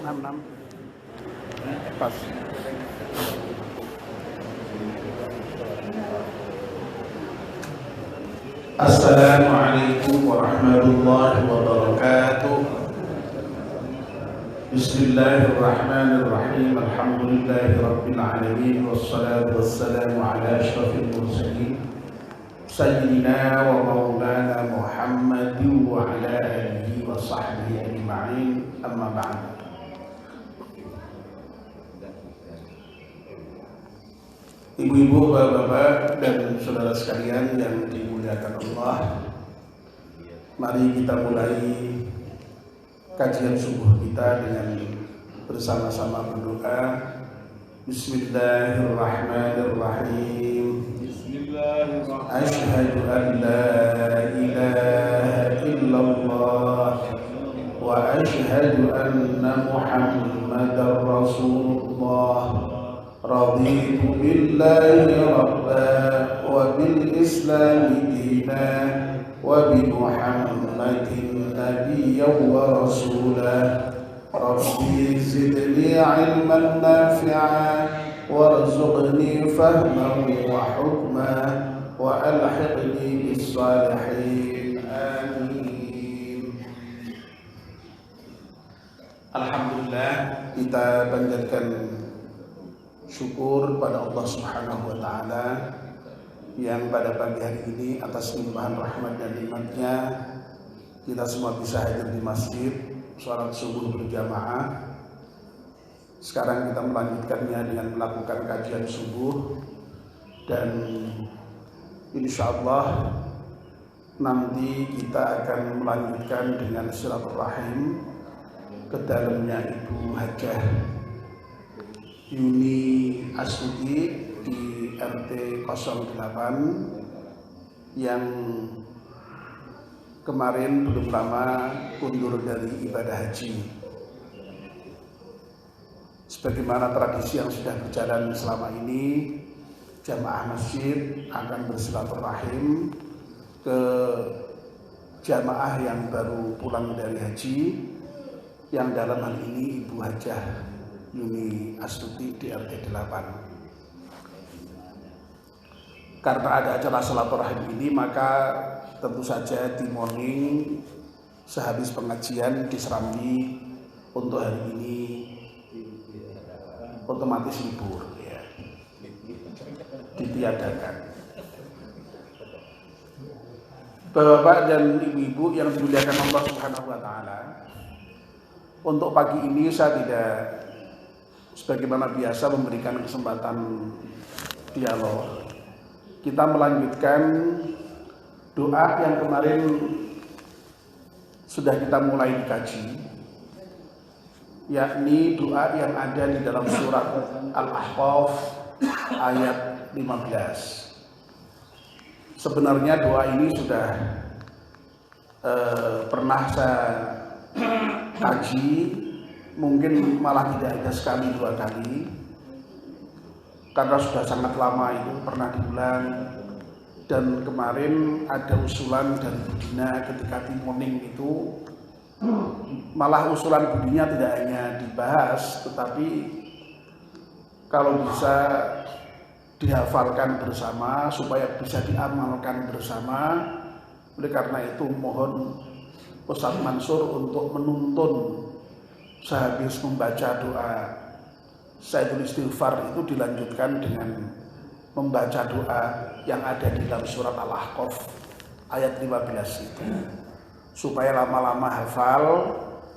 66 pas. Assalamualaikum warahmatullahi wabarakatuh. Bismillahirrahmanirrahim. Alhamdulillahirabbil alamin wassalatu wassalamu ala asyrafil mursalin sayyidina wa maulana Muhammadin wa ala alihi wa sahbihi ajma'in. Amma ba'd. Ibu-ibu, bapak-bapak, dan saudara sekalian yang dimuliakan Allah, mari kita mulai kajian subuh kita dengan bersama-sama berdoa. Bismillahirrahmanirrahim. Bismillahirrahmanirrahim. Asyhadu an la ilaha illallah wa asyhadu anna Muhammadar Rasulullah. Raditu billahi rabba wa bil islami dina wa bi Muhammadin nabiyyan wa rasula. Rabbi zidni ilman nafi'a warzuqni fahman wa hukma wa alhiqni bis salihin. Amin. Alhamdulillah, kita panjatkan syukur pada Allah Subhanahu wa Ta'ala yang pada pagi hari ini atas limpahan rahmat dan nikmatnya kita semua bisa hadir di masjid sholat subuh berjamaah. Sekarang kita melanjutkannya dengan melakukan kajian subuh, dan insya Allah nanti kita akan melanjutkan dengan silaturahim ke dalamnya Ibu Hajah Yuni Astuti di RT 08 yang kemarin belum lama undur dari ibadah haji. Sebagaimana tradisi yang sudah berjalan selama ini, jamaah masjid akan bersilaturahim ke jamaah yang baru pulang dari haji, yang dalam hal ini Ibu Hajah Yuni Astuti di RT 8. Karena ada acara silaturahim ini, maka tentu saja di morning sehabis pengajian di Serambi untuk hari ini otomatis libur, ya, ditiadakan. Bapak dan ibu-ibu yang dimuliakan Allah Subhanahu wa Ta'ala, untuk pagi ini saya tidak sebagaimana biasa memberikan kesempatan dialog. Kita melanjutkan doa yang kemarin sudah kita mulai dikaji, yakni doa yang ada di dalam surat Al-Ahqaf ayat 15. Sebenarnya doa ini sudah pernah saya kaji, mungkin malah tidak ada sekali dua kali, karena sudah sangat lama itu pernah diulang. Dan kemarin ada usulan dari Budina ketika di morning itu, malah usulan Budina tidak hanya dibahas, tetapi kalau bisa dihafalkan bersama supaya bisa diamalkan bersama. Oleh karena itu mohon Ustaz Mansur untuk menuntun sehabis membaca doa Sayyidul Istighfar itu dilanjutkan dengan membaca doa yang ada di dalam surat Al-Ahqaf ayat 15 itu, supaya lama-lama hafal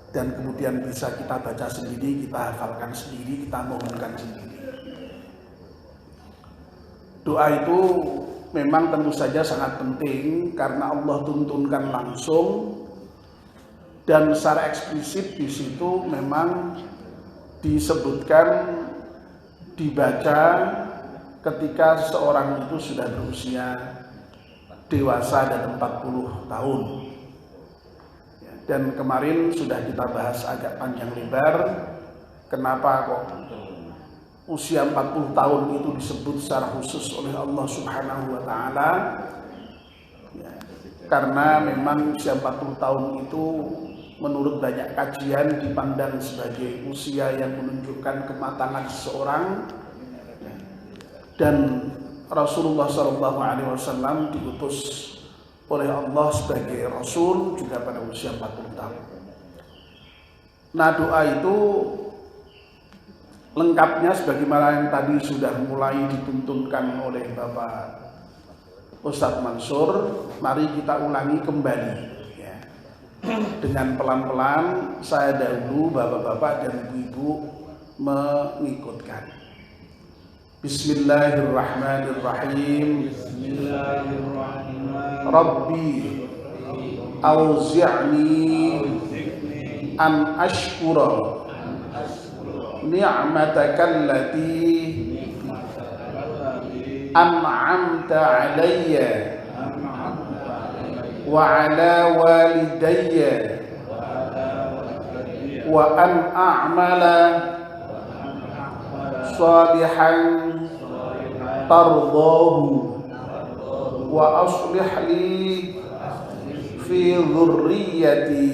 dan kemudian bisa kita baca sendiri, kita hafalkan sendiri, kita mohonkan sendiri. Doa itu memang tentu saja sangat penting karena Allah tuntunkan langsung, dan secara eksplisit di situ memang disebutkan dibaca ketika seseorang itu sudah berusia dewasa dan 40 tahun. Dan kemarin sudah kita bahas agak panjang lebar, kenapa kok usia 40 tahun itu disebut secara khusus oleh Allah Subhanahu wa Ta'ala. Karena memang usia 40 tahun itu menurut banyak kajian dipandang sebagai usia yang menunjukkan kematangan seseorang, dan Rasulullah SAW diutus oleh Allah sebagai Rasul juga pada usia 40 tahun. Nah, doa itu lengkapnya sebagaimana yang tadi sudah mulai dituntunkan oleh Bapak Ustadz Mansur, mari kita ulangi kembali ya. Dengan pelan-pelan, saya dahulu, bapak-bapak dan ibu-ibu mengikutkan. Bismillahirrahmanirrahim. Rabbi auzi'ni an ashkura ni'mataka allati an'amta alayya wa ala walidayya wa an a'mala salihan tardahu wa aslih li fi dhurriyyati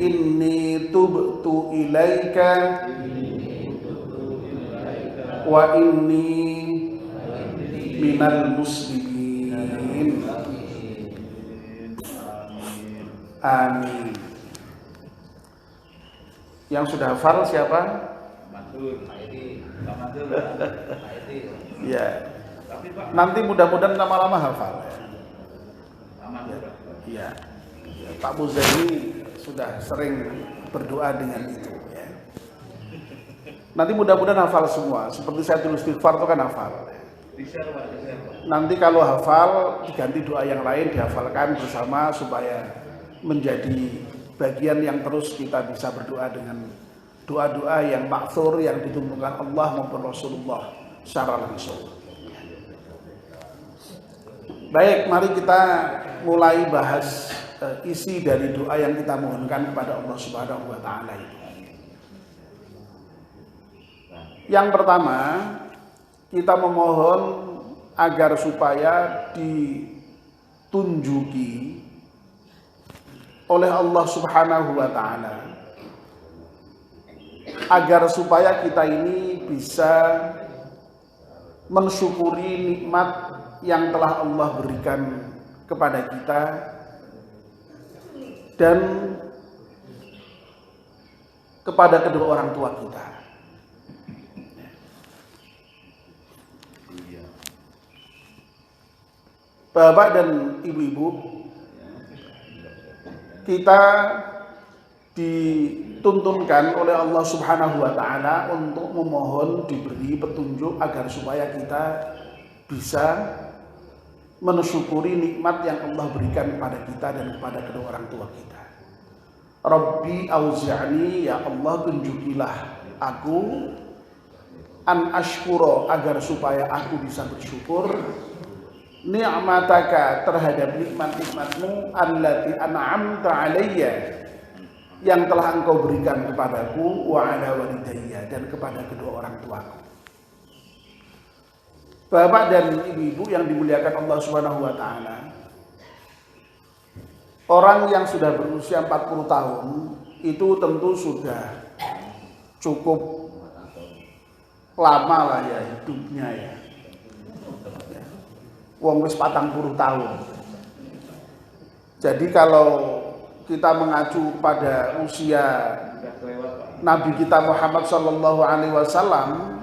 inni tubtu ilaika wa inni minal muslimin. Amin. Yang sudah hafal siapa? Ya. Nanti mudah-mudahan lama-lama hafal. Ya. Pak Muzaini sudah sering berdoa dengan itu ya. Nanti mudah-mudahan hafal semua. Seperti saya tulis istighfar itu kan hafal. Nanti kalau hafal diganti doa yang lain dihafalkan bersama supaya menjadi bagian yang terus kita bisa berdoa dengan doa-doa yang maksur yang dituntunkan Allah maupun Rasulullah secara langsung. Baik, mari kita mulai bahas isi dari doa yang kita mohonkan kepada Allah Subhanahu wa taala itu. Yang pertama, kita memohon agar supaya ditunjuki oleh Allah Subhanahu wa taala agar supaya kita ini bisa mensyukuri nikmat yang telah Allah berikan kepada kita dan kepada kedua orang tua kita. Bapak dan ibu-ibu, kita dituntunkan oleh Allah Subhanahu wa taala untuk memohon diberi petunjuk agar supaya kita bisa mensyukuri nikmat yang Allah berikan kepada kita dan kepada kedua orang tua kita. Rabbi auzi'ni, ya Allah tunjukilah aku an ashkura, agar supaya aku bisa bersyukur ni'mataka, terhadap nikmat-nikmatmu allati an'amta alayya, yang telah engkau berikan kepadaku, wa ala walidayya, dan kepada kedua orang tuaku. Bapak dan ibu-ibu yang dimuliakan Allah Subhanahu wa taala, orang yang sudah berusia 40 tahun itu tentu sudah cukup lama lah ya hidupnya ya. Wong wis 40 tahun. Jadi kalau kita mengacu pada usia Nabi kita Muhammad sallallahu alaihi wasallam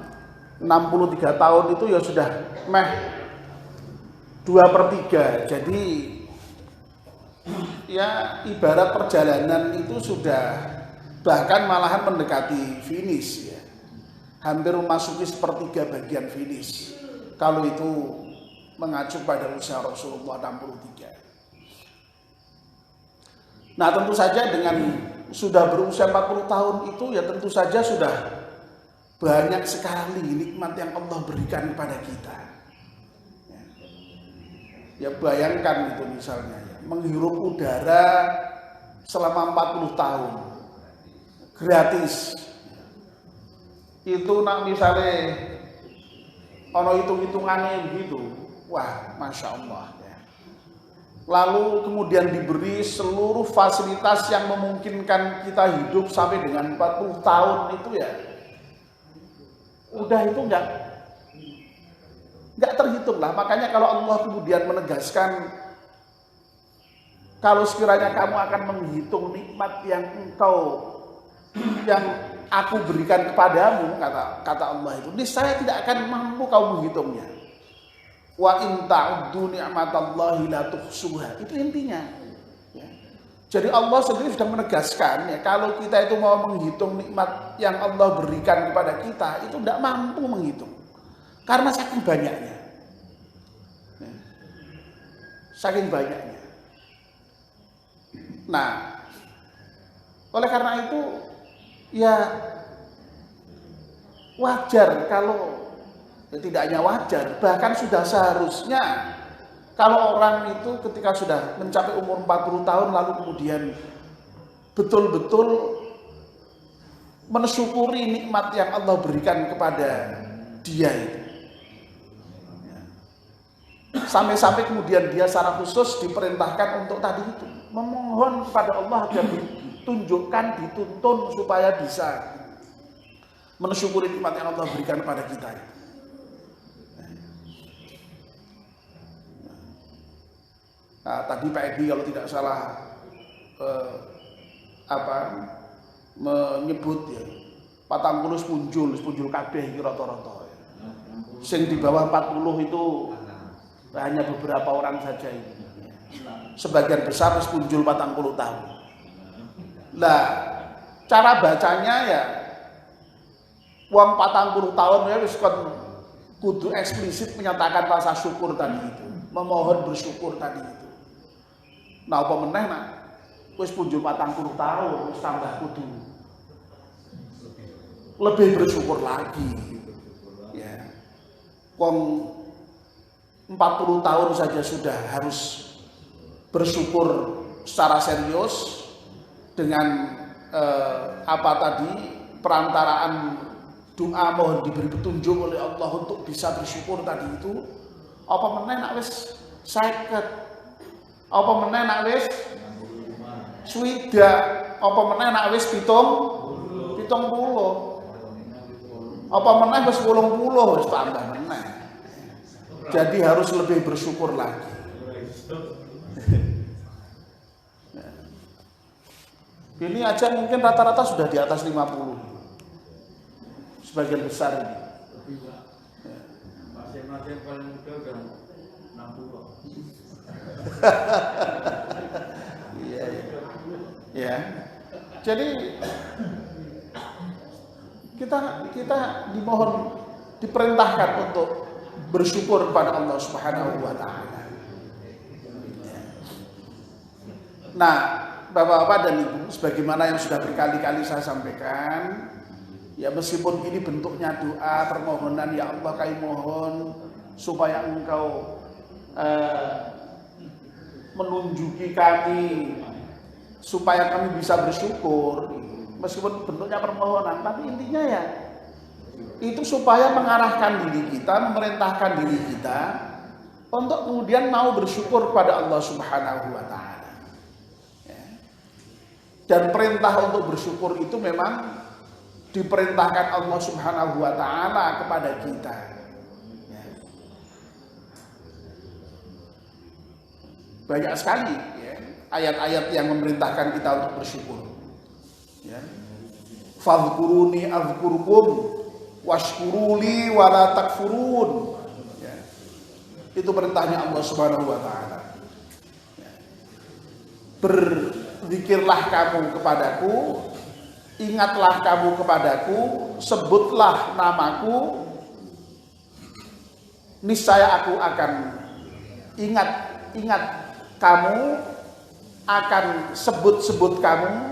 63 tahun itu ya sudah meh 2/3. Jadi ya ibarat perjalanan itu sudah bahkan malahan mendekati finish ya. Hampir memasuki 1/3 bagian finish. Kalau itu mengacu pada usia Rasulullah 63. Nah, tentu saja dengan sudah berusia 40 tahun itu ya tentu saja sudah banyak sekali nikmat yang Allah berikan kepada kita. Ya bayangkan itu misalnya ya, menghirup udara selama 40 tahun gratis. Itu nak misalnya ono hitung-hitungannya begitu. Wah, Masya Allah ya. lalu kemudian diberi seluruh fasilitas yang memungkinkan kita hidup sampai dengan 40 tahun itu ya, udah itu nggak terhitung lah. Makanya kalau Allah kemudian menegaskan, kalau sekiranya kamu akan menghitung nikmat yang aku berikan kepadamu, kata Allah itu, niscaya tidak akan mampu kau menghitungnya. Wa in ta'uddu ni'matallahi la tuhsuha. Itu intinya. Ya. Jadi Allah sendiri sudah menegaskan ya, kalau kita itu mau menghitung nikmat yang Allah berikan kepada kita, itu tidak mampu menghitung. Karena saking banyaknya. Ya. Saking banyaknya. Nah, oleh karena itu ya wajar kalau, ya tidak hanya wajar, bahkan sudah seharusnya kalau orang itu ketika sudah mencapai umur 40 tahun lalu kemudian betul-betul mensyukuri nikmat yang Allah berikan kepada dia itu. Sampai-sampai kemudian dia secara khusus diperintahkan untuk tadi itu, memohon kepada Allah agar ditunjukkan, dituntun supaya bisa mensyukuri nikmat yang Allah berikan kepada kita. Nah, tadi Pak Edi kalau tidak salah menyebut ya, 40 punjul kabeh iki rata-rata. Sing di bawah 40 itu hanya beberapa orang saja ini. Sebagian besar wis punjul 40 tahun. Nah, cara bacanya ya wong 40 tahun ya wis kudu eksplisit menyatakan rasa syukur tadi itu, memohon bersyukur tadi itu. Nah, apa meneh nak wis punjul 40 tahun wis tambah kudu lebih bersyukur lagi. Ya. Wong 40 tahun saja sudah harus bersyukur secara serius dengan perantaraan doa mohon diberi petunjuk oleh Allah untuk bisa bersyukur tadi itu. Apa meneh nak wis 50, apa meneh nak wis 60, apa meneh nak wis 70, apa meneh wis 80, wis tambah meneh. Jadi harus lebih bersyukur lagi. Ini aja mungkin rata-rata sudah di atas 50. Sebagian besar ini. Masing-masing paling muda udah 60. Iya. Ya. Jadi kita dimohon, diperintahkan untuk bersyukur kepada Allah Subhanahu wa taala. Nah, Bapak-bapak dan Ibu, sebagaimana yang sudah berkali-kali saya sampaikan, ya meskipun ini bentuknya doa permohonan, ya Allah kami mohon supaya Engkau menunjuki kami supaya kami bisa bersyukur, meskipun bentuknya permohonan, tapi intinya ya itu supaya mengarahkan diri kita, memerintahkan diri kita untuk kemudian mau bersyukur kepada Allah Subhanahu wa taala. Dan perintah untuk bersyukur itu memang diperintahkan Allah Subhanahu wa taala kepada kita. Banyak sekali ya, ayat-ayat yang memerintahkan kita untuk bersyukur. Ya. Fadhkuruni azkurkum washkuruli wala takfurun. Ya. Itu perintahnya Allah Subhanahu wa taala. Ya. Berzikirlah kamu kepadaku, ingatlah kamu kepadaku, sebutlah namaku, niscaya aku akan ingat kamu, akan sebut kamu.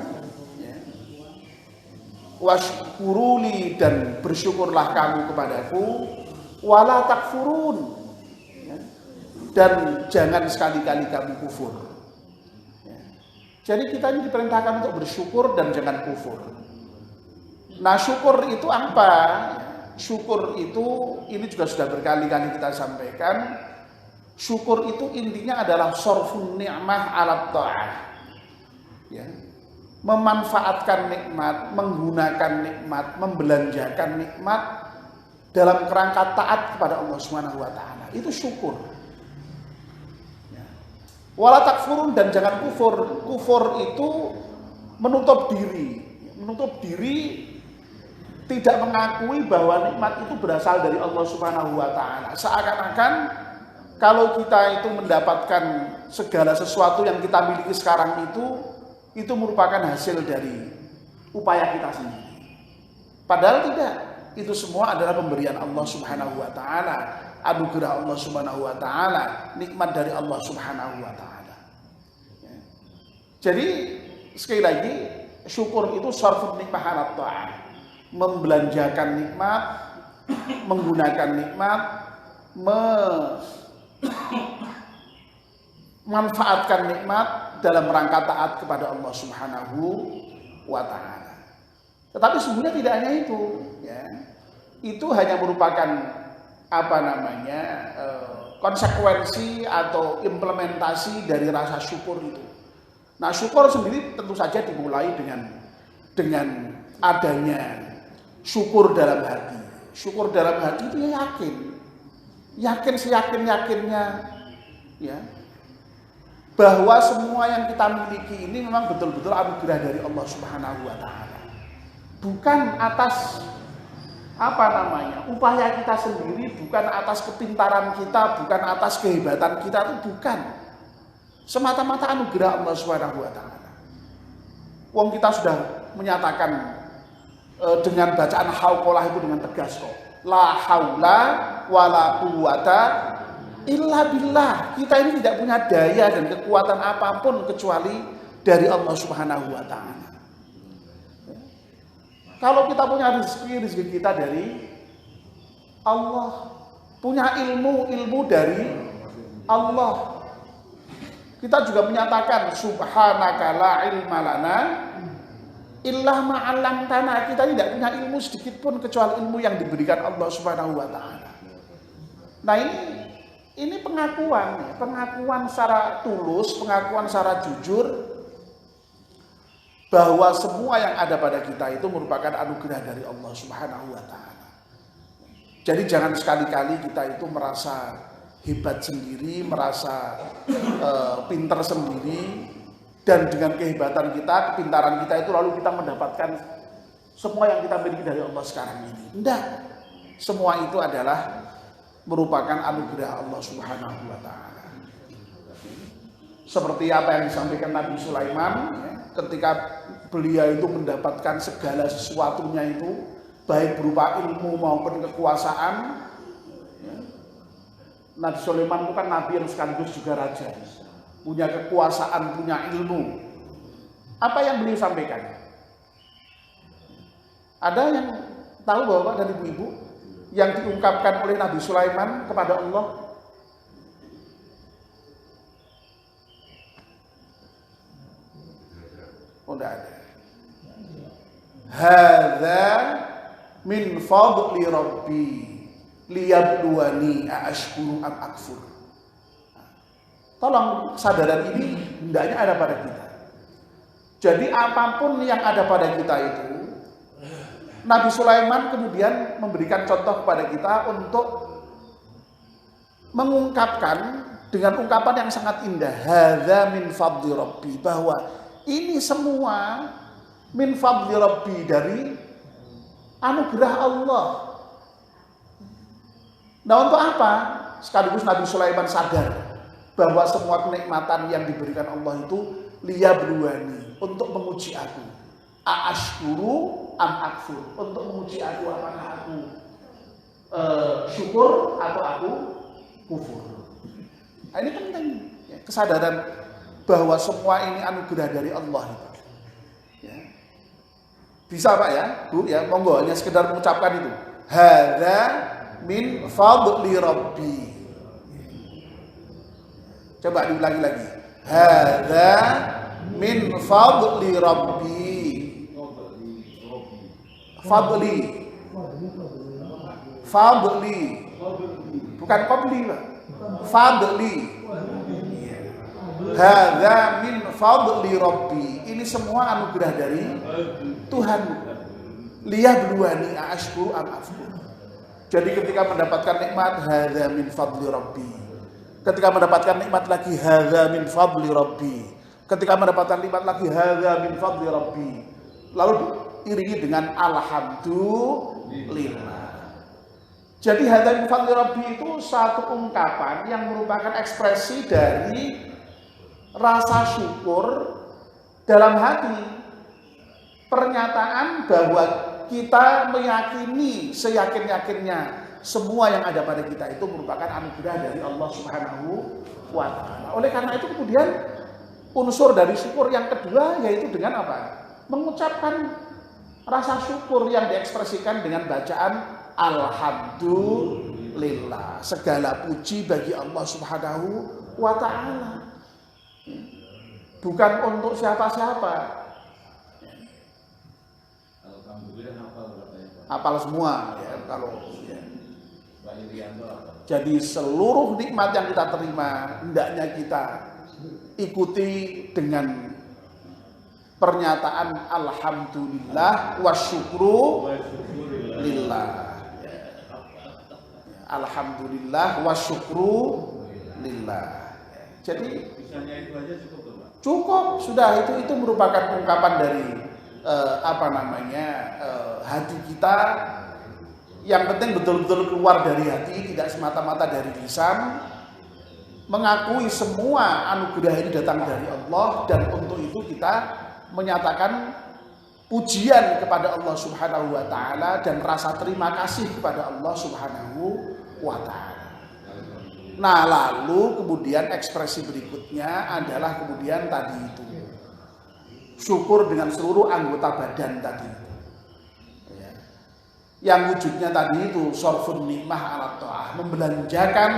Washkuruli, dan bersyukurlah kamu kepadaku, wala takfurun, dan jangan sekali-kali kamu kufur. Jadi kita ini diperintahkan untuk bersyukur dan jangan kufur. Nah, syukur itu apa? Syukur itu ini juga sudah berkali-kali kita sampaikan. Syukur itu intinya adalah sorfun ni'mah ala ta'ah. Ya. Memanfaatkan nikmat, menggunakan nikmat, membelanjakan nikmat dalam kerangka taat kepada Allah Subhanahu wa taala. Itu syukur. Ya. Wala takfurun, dan jangan kufur. Kufur itu menutup diri. Menutup diri, tidak mengakui bahwa nikmat itu berasal dari Allah Subhanahu wa taala. Seakan-akan kalau kita itu mendapatkan segala sesuatu yang kita miliki sekarang itu merupakan hasil dari upaya kita sendiri. Padahal tidak. Itu semua adalah pemberian Allah Subhanahu wa taala, anugerah Allah Subhanahu wa taala, nikmat dari Allah Subhanahu wa taala. Ya. Jadi sekali lagi, syukur itu sarfun nikmah ala ta'ah. Membelanjakan nikmat, menggunakan nikmat, memanfaatkan nikmat dalam rangka taat kepada Allah Subhanahu wa taala. Tetapi sebenarnya tidak hanya itu, ya. Itu hanya merupakan konsekuensi atau implementasi dari rasa syukur itu. Nah, syukur sendiri tentu saja dimulai dengan adanya syukur dalam hati. Syukur dalam hati itu ya yakin seyakin-yakinnya, ya, bahwa semua yang kita miliki ini memang betul-betul anugerah dari Allah Subhanahu wa taala. Bukan atas upaya kita sendiri, bukan atas kepintaran kita, bukan atas kehebatan kita, itu bukan. Semata-mata anugerah Allah Subhanahu wa taala. Wong kita sudah menyatakan dengan bacaan hauqalah itu dengan tegas kok. La haula wala quwata illa billah. Kita ini tidak punya daya dan kekuatan apapun kecuali dari Allah Subhanahu wa taala. Kalau kita punya rezeki kita dari Allah, punya ilmu dari Allah. Kita juga menyatakan subhanaka la ilma lana illa ma 'allamtana. Kita tidak punya ilmu sedikit pun kecuali ilmu yang diberikan Allah Subhanahu wa taala. Nah, ini pengakuan secara tulus, pengakuan secara jujur bahwa semua yang ada pada kita itu merupakan anugerah dari Allah Subhanahu wa taala. Jadi jangan sekali-kali kita itu merasa hebat sendiri, merasa pintar sendiri, dan dengan kehebatan kita, kepintaran kita itu lalu kita mendapatkan semua yang kita miliki dari Allah sekarang ini. Tidak. Semua itu adalah merupakan anugerah Allah Subhanahu wa taala. Seperti apa yang disampaikan Nabi Sulaiman, ya, ketika beliau itu mendapatkan segala sesuatunya itu, baik berupa ilmu maupun kekuasaan. Ya. Nabi Sulaiman itu kan nabi yang sekaligus juga raja, punya kekuasaan, punya ilmu. Apa yang beliau sampaikan? Ada yang tahu Bapak dan Ibu-ibu yang diungkapkan oleh Nabi Sulaiman kepada Allah? Oh, tidak ada. Hadza min fadli rabbi liyabluwani aashkuru am akfur. Tolong kesadaran ini hendaknya ada pada kita. Jadi apapun yang ada pada kita itu, Nabi Sulaiman kemudian memberikan contoh kepada kita untuk mengungkapkan dengan ungkapan yang sangat indah, hadza min fadli rabbi, bahwa ini semua min fadli rabbi, dari anugerah Allah. Nah, untuk apa? Sekaligus Nabi Sulaiman sadar bahwa semua kenikmatan yang diberikan Allah itu liyabluwani, untuk menguji aku. Aashkuru am akfur, untuk menguji aku apakah aku syukur atau aku kufur. Nah, ini penting, ya, kesadaran bahwa semua ini anugerah dari Allah. Ya. Bisa Pak ya, Bu ya, monggo hanya sekedar mengucapkan itu. Hadza min fadli rabbi. Coba diulangi lagi. Hadza min fadli rabbi. Fadli. Bukan qabli, Pak. fadli. Hadza min fadli rabbi. Ini semua anugerah dari Tuhan. Liyabluwani a'ashkuru am akfur. Jadi ketika mendapatkan nikmat, hadza min fadli rabbi. Ketika mendapatkan nikmat lagi, hadza min fadli rabbi. Ketika mendapatkan nikmat lagi, hadza min fadli rabbi. Lalu diiringi dengan alhamdulillah. Jadi hadza min fadli rabbi itu satu ungkapan yang merupakan ekspresi dari rasa syukur dalam hati, pernyataan bahwa kita meyakini seyakin-yakinnya semua yang ada pada kita itu merupakan anugerah dari Allah Subhanahu wa Ta'ala. Oleh karena itu kemudian unsur dari syukur yang kedua yaitu dengan apa? Mengucapkan rasa syukur yang diekspresikan dengan bacaan alhamdulillah. Segala puji bagi Allah Subhanahu wa Ta'ala. Bukan untuk siapa-siapa. Hafal semua ya kalau ya. Jadi seluruh nikmat yang kita terima hendaknya kita ikuti dengan pernyataan alhamdulillah wasyukru lillah. Alhamdulillah wasyukru lillah. Jadi itu aja cukup, Pak. Cukup, sudah itu merupakan ungkapan dari hati kita. Yang penting betul-betul keluar dari hati, tidak semata-mata dari lisan. Mengakui semua anugerah ini datang dari Allah, dan untuk itu kita menyatakan pujian kepada Allah Subhanahu wa Ta'ala dan rasa terima kasih kepada Allah Subhanahu wa Ta'ala. Nah, lalu kemudian ekspresi berikutnya adalah kemudian tadi itu syukur dengan seluruh anggota badan tadi itu. Ya. Yang wujudnya tadi itu sorfun nikmah ala ta'ah, membelanjakan,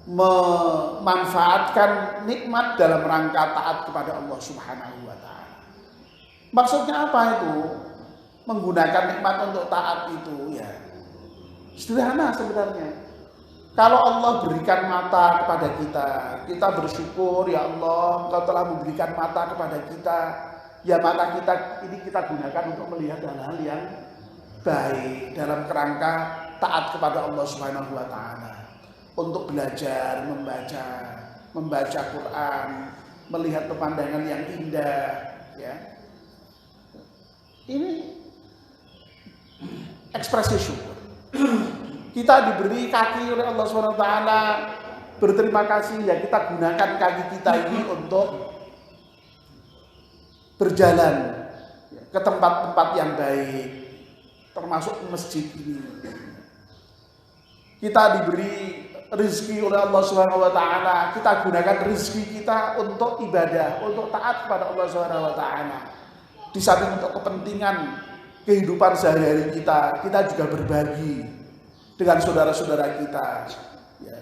memanfaatkan nikmat dalam rangka taat kepada Allah Subhanahu wa Ta'ala. Maksudnya apa itu? Menggunakan nikmat untuk taat itu ya sederhana sebenarnya. Kalau Allah berikan mata kepada kita, kita bersyukur, ya Allah, Engkau telah memberikan mata kepada kita. Ya mata kita ini kita gunakan untuk melihat hal-hal yang baik dalam kerangka taat kepada Allah Subhanahu wa Ta'ala. Untuk belajar, membaca Quran, melihat pemandangan yang indah, ya. Ini ekspresi syukur. Kita diberi kaki oleh Allah SWT, berterima kasih ya kita gunakan kaki kita ini untuk berjalan ke tempat-tempat yang baik, termasuk masjid ini. Kita diberi rezeki oleh Allah SWT, kita gunakan rezeki kita untuk ibadah, untuk taat kepada Allah SWT. Di samping untuk kepentingan kehidupan sehari-hari kita juga berbagi dengan saudara-saudara kita, ya.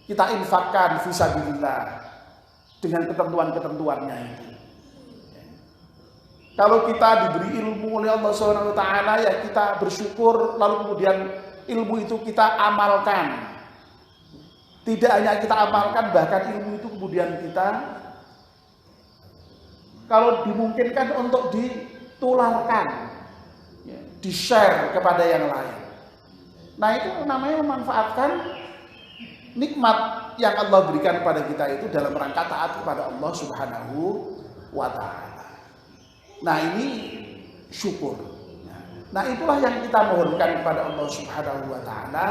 Kita infakkan fisabilillah dengan ketentuan-ketentuannya itu. Ya. Kalau kita diberi ilmu oleh Allah SWT, ya kita bersyukur, lalu kemudian ilmu itu kita amalkan. Tidak hanya kita amalkan, bahkan ilmu itu kemudian kita, kalau dimungkinkan untuk ditularkan, ya, di-share kepada yang lain. Nah itu namanya memanfaatkan nikmat yang Allah berikan kepada kita itu dalam rangka taat kepada Allah Subhanahu wa Ta'ala. Nah ini syukur. Nah itulah yang kita mohonkan kepada Allah Subhanahu wa Ta'ala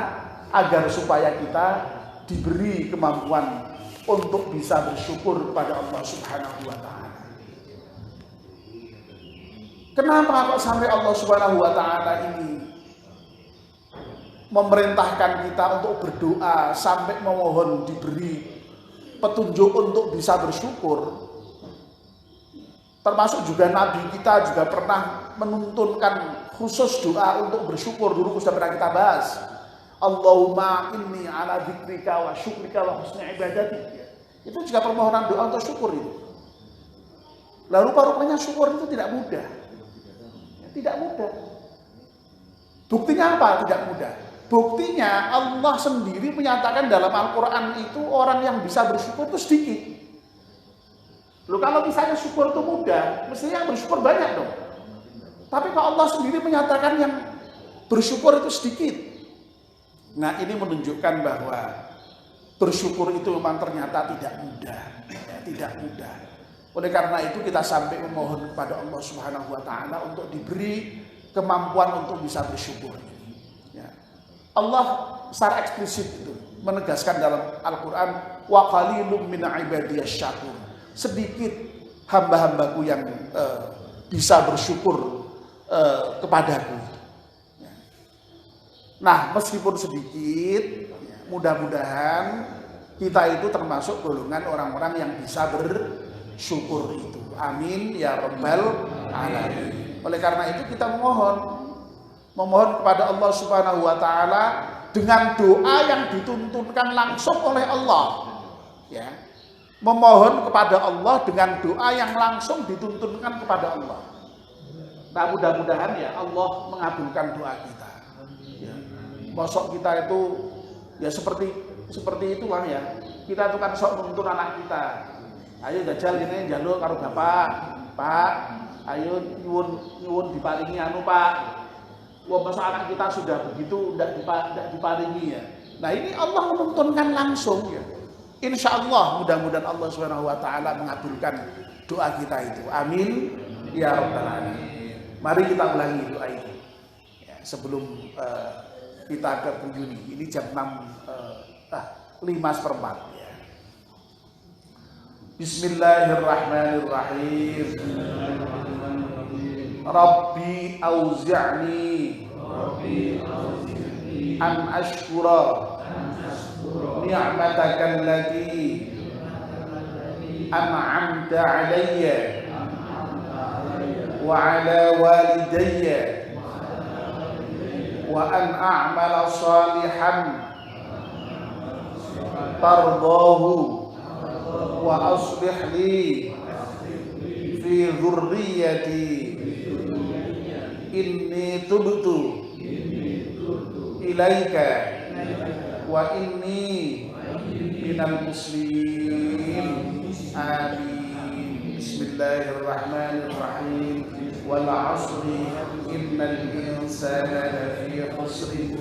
agar supaya kita diberi kemampuan untuk bisa bersyukur kepada Allah Subhanahu wa Ta'ala. Kenapa kok sampai Allah Subhanahu wa Ta'ala ini memerintahkan kita untuk berdoa sampai memohon diberi petunjuk untuk bisa bersyukur? Termasuk juga Nabi kita juga pernah menuntunkan khusus doa untuk bersyukur. Dulu sudah pernah kita bahas, Allahumma inni ala dzikrika wa syukrika wa husni ibadatik. Itu juga permohonan doa untuk syukur itu. Lalu rupanya syukur itu tidak mudah. Tidak mudah. Buktinya apa tidak mudah? Buktinya Allah sendiri menyatakan dalam Al-Quran itu orang yang bisa bersyukur itu sedikit. Loh, kalau misalnya syukur itu mudah, mestinya yang bersyukur banyak dong. Tapi kalau Allah sendiri menyatakan yang bersyukur itu sedikit. Nah, ini menunjukkan bahwa bersyukur itu memang ternyata tidak mudah, ya, tidak mudah. Oleh karena itu kita sampai memohon kepada Allah Subhanahu wa taala untuk diberi kemampuan untuk bisa bersyukur. Ya. Allah secara eksplisit itu menegaskan dalam Al-Qur'an, wa qalilum min ibadiyasy syakur. Sedikit hamba-hambaku yang bisa bersyukur kepadaku. Ya. Nah, meskipun sedikit, ya, mudah-mudahan kita itu termasuk golongan orang-orang yang bisa bersyukur itu. Amin ya rabbal alamin. Oleh karena itu kita memohon kepada Allah Subhanahu wa taala dengan doa yang dituntunkan langsung oleh Allah. Ya. Memohon kepada Allah dengan doa yang langsung dituntunkan kepada Allah. Nah, mudah-mudahan ya Allah mengabulkan doa kita. Ya. Mosok kita itu ya seperti itulah ya. Kita tuh kan sok nuntun anak kita. Ayo jajal ini njaluk karo bapak. Pak, ayo nyuwun diparingi anu, Pak. Wah, masa anak kita sudah begitu ndak diparingi ya. Nah, ini Allah menuntunkan langsung ya. Insya Allah mudah-mudahan Allah Subhanahu wa taala mengabulkan doa kita itu. Amin ya rabbal alamin. Mari kita ulangi doa ini. Ya, sebelum kita ke Bu Yuni. Ini jam 5:04 ya. Bismillahirrahmanirrahim. Rabbi auzi'ni an ashkura ni'mataka allati an'amta 'alayya wa 'ala walidayya wa an a'mala salihan tardahu wa aslih li fi dhurriyyati inni tubtu ilaika wa inni minal muslimin. Amin. Bismillahirrahmanirrahim. Wal 'asri innal insana lafi khusrin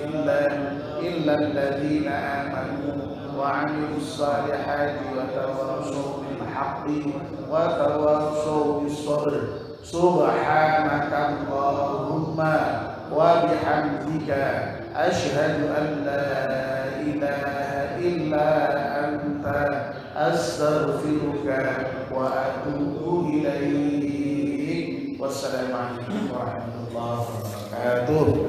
illa alladhina amanu wa 'amilus salihati wa tawassaw bil haqqi wa tawassaw bis sabr. Subhanaka Allahumma wa bihamdika asyhadu an la ilaha illa anta astaghfiruka wa atubu ilaik. Wassalamualaikum warahmatullahi wabarakatuh.